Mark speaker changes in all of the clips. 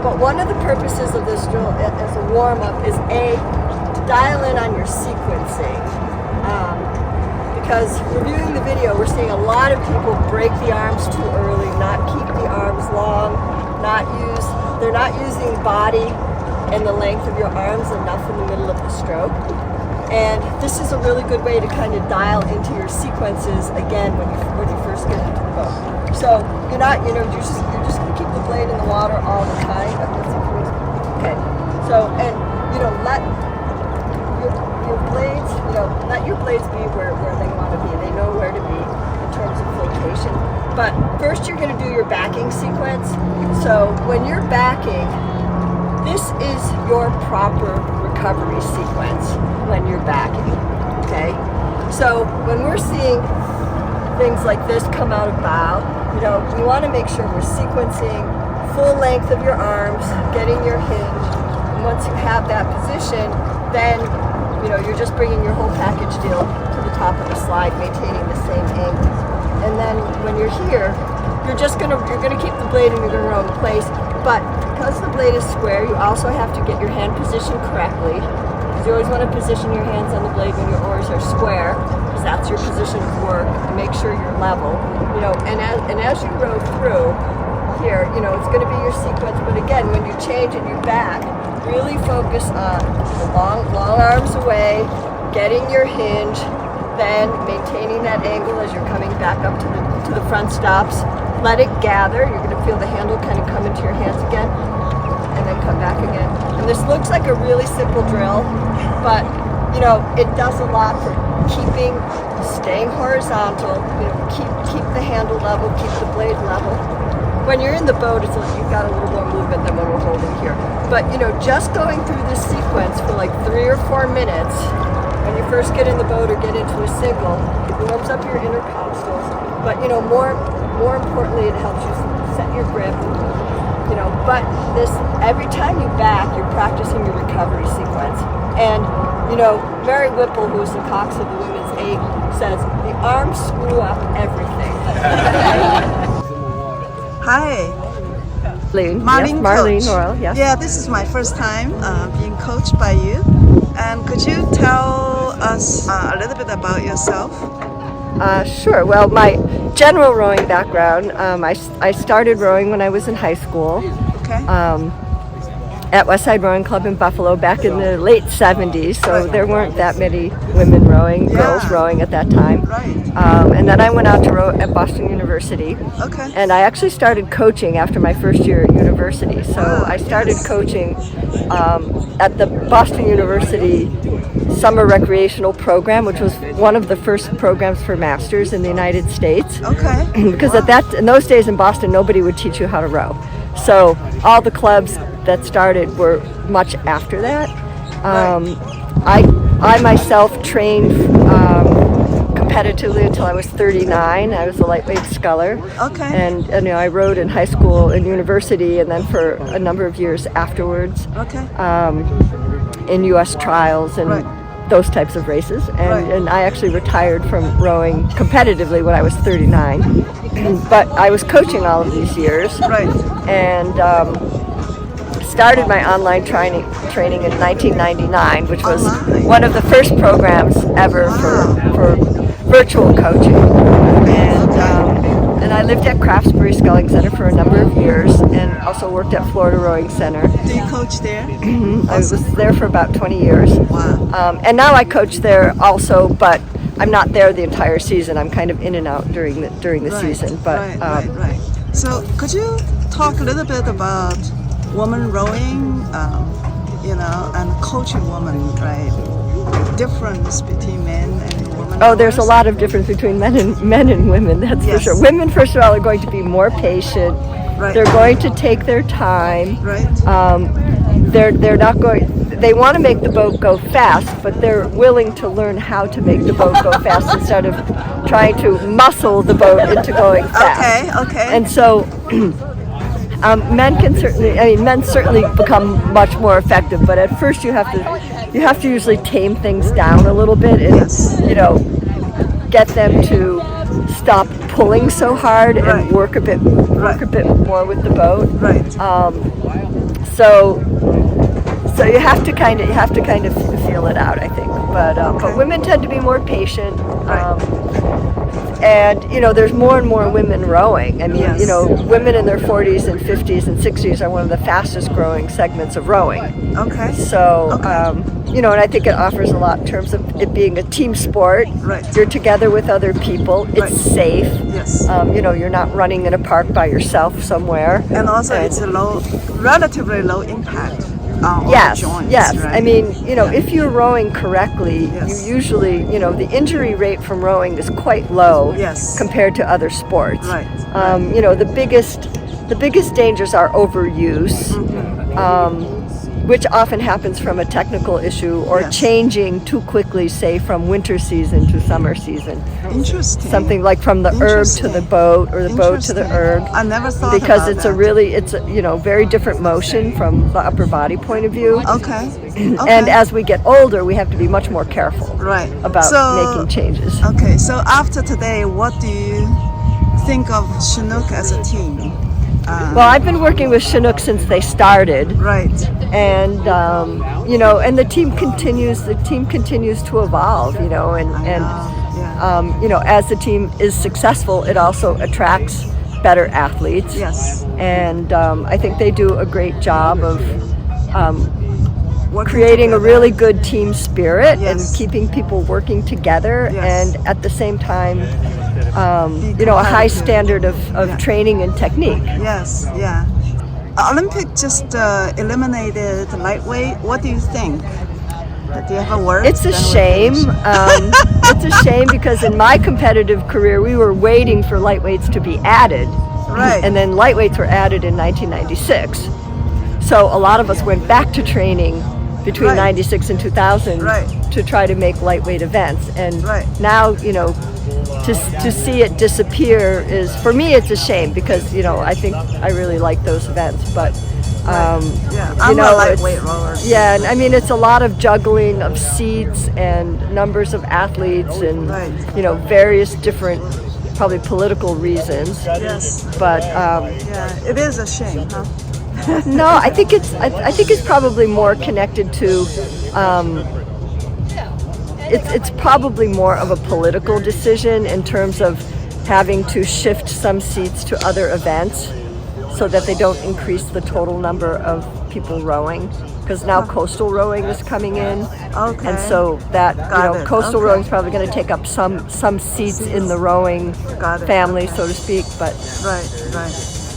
Speaker 1: But one of the purposes of this drill as a warm-up is to dial in on your sequencing. Because reviewing the video, we're seeing a lot of people break the arms too early, not keep the arms long, they're not using body and the length of your arms enough in the middle of the stroke. And this is a really good way to kind of dial into your sequences again when you first get into the boat. So you're just gonna keep the blade in the water all the time. Okay. So let your blades, let your blades be where they want to be. They know where to be in terms of location. But first you're going to do your backing sequence. So when you're backing, this is your proper recovery sequence when you're backing, okay? So when we're seeing things like this come out of bow, we want to make sure we're sequencing full length of your arms, getting your hinge, and once you have that position, then you're just bringing your whole package deal to the top of the slide, maintaining the same angle. And then when you're here, you're gonna keep the blade and you're gonna row in place. But because the blade is square, you also have to get your hand positioned correctly. Because you always want to position your hands on the blade when your oars are square, because that's your position of work. And make sure you're level. And as you row through here, it's going to be your sequence. But again, when you change and you back, really focus on the long arms away, getting your hinge, then maintaining that angle as you're coming back up to the front stops. Let it gather. You're going to feel the handle kind of come into your hands again, and then come back again. And this looks like a really simple drill, but it does a lot for staying horizontal. Keep the handle level, keep the blade level. When you're in the boat, you've got a little more movement than when we're holding here. But just going through this sequence for like 3 or 4 minutes, when you first get in the boat or get into a single, it warms up your intercostals. But more importantly, it helps you set your grip. But every time you back, you're practicing your recovery sequence. And Mary Whipple, who's the cox of the women's 8, says the arms screw up everything.
Speaker 2: Hi,
Speaker 1: Marlene Royle. Yes.
Speaker 2: Yeah, this is my first time being coached by you. And could you tell us a little bit about yourself?
Speaker 1: Sure. Well, my general rowing background, I started rowing when I was in high school.
Speaker 2: Okay.
Speaker 1: At Westside Rowing Club in Buffalo back in the late 70s, so there weren't that many women rowing, girls rowing at that time.
Speaker 2: Right.
Speaker 1: And then I went out to row at Boston University.
Speaker 2: Okay.
Speaker 1: And I actually started coaching after my first year at university. So I started coaching at the Boston University Summer Recreational Program, which was one of the first programs for masters in the United States.
Speaker 2: Okay.
Speaker 1: Because in those days in Boston, nobody would teach you how to row. So all the clubs that started were much after that. I myself trained competitively until I was 39. I was a lightweight sculler.
Speaker 2: Okay.
Speaker 1: And I rowed in high school and university, and then for a number of years afterwards.
Speaker 2: Okay.
Speaker 1: In U.S. trials and those types of races. And I actually retired from rowing competitively when I was 39. But I was coaching all of these years.
Speaker 2: Right.
Speaker 1: And started my online training in 1999, which was one of the first programs ever for virtual coaching. And I lived at Craftsbury Sculling Center for a number of years, and also worked at Florida Rowing Center.
Speaker 2: Do you coach there?
Speaker 1: I was there for about 20 years.
Speaker 2: Wow.
Speaker 1: And now I coach there also, but I'm not there the entire season. I'm kind of in and out during the season. But
Speaker 2: right. So could you talk a little bit about woman rowing, and coaching women, right? Difference between men and women.
Speaker 1: Oh, there's a lot of difference between men and women. That's for sure. Women, first of all, are going to be more patient.
Speaker 2: Right.
Speaker 1: They're going to take their time.
Speaker 2: Right.
Speaker 1: They're not going. They want to make the boat go fast, but they're willing to learn how to make the boat go fast instead of trying to muscle the boat into going fast.
Speaker 2: Okay.
Speaker 1: And so. Men certainly become much more effective, but at first you have to usually tame things down a little bit and get them to stop pulling so hard
Speaker 2: Right.
Speaker 1: and work a bit more with the boat.
Speaker 2: Right.
Speaker 1: So you have to kind of feel it out, I think. But women tend to be more patient. And there's more and more women rowing. I mean,
Speaker 2: Yes.
Speaker 1: women in their 40s and 50s and 60s are one of the fastest growing segments of rowing.
Speaker 2: Okay.
Speaker 1: So,
Speaker 2: Okay.
Speaker 1: and I think it offers a lot in terms of it being a team sport.
Speaker 2: Right.
Speaker 1: You're together with other people. It's
Speaker 2: Right.
Speaker 1: safe.
Speaker 2: Yes.
Speaker 1: You're not running in a park by yourself somewhere.
Speaker 2: And also, it's a relatively low impact on all
Speaker 1: Yes,
Speaker 2: the joints.
Speaker 1: yes.
Speaker 2: Right?
Speaker 1: I mean, if you're rowing correctly,
Speaker 2: Yes.
Speaker 1: you usually, the injury rate from rowing is quite low
Speaker 2: Yes.
Speaker 1: compared to other sports.
Speaker 2: Right.
Speaker 1: The biggest dangers are overuse,
Speaker 2: Mm-hmm.
Speaker 1: which often happens from a technical issue or
Speaker 2: Yes.
Speaker 1: changing too quickly, say from winter season to summer season.
Speaker 2: Interesting.
Speaker 1: Something like from the erg to the boat or the boat to the erg.
Speaker 2: I never thought
Speaker 1: Because
Speaker 2: about
Speaker 1: it's
Speaker 2: that.
Speaker 1: a very different motion from the upper body point of view.
Speaker 2: Okay.
Speaker 1: And as we get older, we have to be much more careful
Speaker 2: Right.
Speaker 1: about making changes.
Speaker 2: Okay, so after today, what do you think of Chinook as a team?
Speaker 1: Well, I've been working with Chinook since they started,
Speaker 2: Right.
Speaker 1: and and the team continues to evolve, as the team is successful, it also attracts better athletes.
Speaker 2: Yes.
Speaker 1: And I think they do a great job of
Speaker 2: Working
Speaker 1: creating a
Speaker 2: together.
Speaker 1: really good team spirit
Speaker 2: Yes.
Speaker 1: and keeping people working together,
Speaker 2: Yes.
Speaker 1: and at the same time, a high standard of
Speaker 2: Yeah.
Speaker 1: training and technique.
Speaker 2: Yes, yeah. Olympic just eliminated lightweight. What do you think? Do you have a word?
Speaker 1: It's a
Speaker 2: Then we
Speaker 1: shame.
Speaker 2: finish.
Speaker 1: It's a shame because in my competitive career, we were waiting for lightweights to be added.
Speaker 2: Right.
Speaker 1: And then lightweights were added in 1996. So a lot of us went back to training between
Speaker 2: Right.
Speaker 1: 96 and 2000
Speaker 2: Right.
Speaker 1: to try to make lightweight events. And
Speaker 2: Right.
Speaker 1: now, to see it disappear is, for me, it's a shame because, I think I really like those events. But,
Speaker 2: Yeah, I'm a lightweight
Speaker 1: it's-
Speaker 2: rower.
Speaker 1: Yeah, and I mean, it's a lot of juggling of seats and numbers of athletes and,
Speaker 2: Right.
Speaker 1: various different, probably political reasons.
Speaker 2: Yes.
Speaker 1: But,
Speaker 2: Yeah, it is a shame, huh?
Speaker 1: no, I think it's probably more connected to it's probably more of a political decision in terms of having to shift some seats to other events so that they don't increase the total number of people rowing, because now coastal rowing is coming in.
Speaker 2: Okay.
Speaker 1: And so that
Speaker 2: Got it.
Speaker 1: coastal
Speaker 2: Okay.
Speaker 1: rowing is probably going to take up some seats in the rowing
Speaker 2: Got it.
Speaker 1: family, so to speak. But
Speaker 2: Right, right.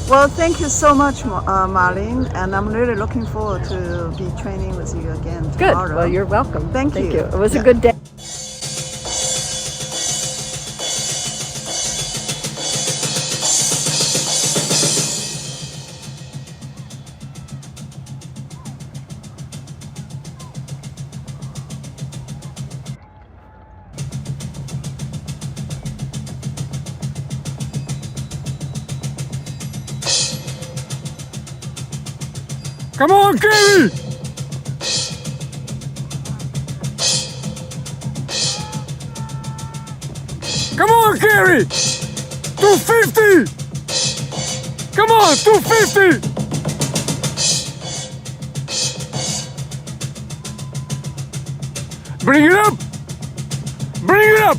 Speaker 2: Well, thank you so much, Marlene, and I'm really looking forward to be training with you again
Speaker 1: good.
Speaker 2: tomorrow.
Speaker 1: Well, you're welcome.
Speaker 2: Thank you.
Speaker 1: It was
Speaker 2: Yeah.
Speaker 1: a good day.
Speaker 3: Come on, Gary! Come on, Gary! 250! Come on, 250! Bring it up! Bring it up!